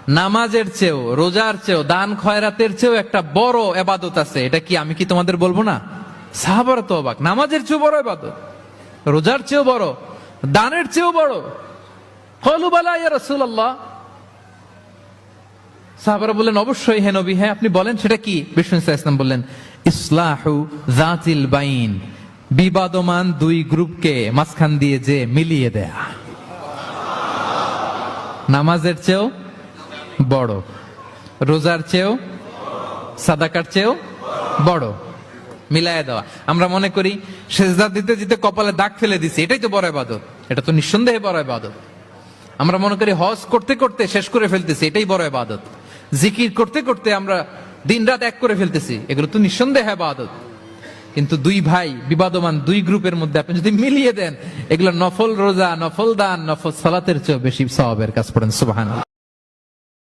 নামাজের চেয়েও, রোজার চেয়েও, দান খয়রাতের চেয়েও একটা বড় ইবাদত আছে। এটা কি আমি কি তোমাদের বলবো না? সাহাবারা তো অবাক, নামাজের চেয়েও বড় ইবাদত, রোজার চেয়েও বড়, দানের চেয়েও বড়। ক্বালু বালা ইয়া রাসূলুল্লাহ। সাহাবারা বললেন অবশ্যই হে নবী, হ্যাঁ আপনি বলেন সেটা কি? বিষ্ণু সাল্লাল্লাহু আলাইহি ওয়াসাল্লাম বললেন ইসলাহু যাতিল বাইন, বিবাদমান দুই গ্রুপকে মাঝখান দিয়ে যে মিলিয়ে দেয়া। নামাজের চেয়েও বড়, রোজার চেয়েও, সাদাকার চেয়েও বড়, মিলায় দেওয়া। আমরা মনে করি সেজদা দিতে দিতে কপালে দাগ ফেলে দিছি, এটাই তো বড় ইবাদত। এটা তো নিঃসন্দেহে বড় ইবাদত। আমরা মনে করি হজ করতে করতে শেষ করে ফেলতেছি, এটাই বড় ইবাদত। জিকির করতে করতে আমরা দিনরাত এক করে ফেলতেছি, এগুলো তো নিঃসন্দেহে ইবাদত। কিন্তু দুই ভাই বিবাদমান দুই গ্রুপের মধ্যে আপনি যদি মিলিয়ে দেন, এগুলো নফল রোজা, নফল দান, নফল সালাতের চেয়ে বেশি সওয়াবের কাজ। পড়েন সুবহানাল্লাহ।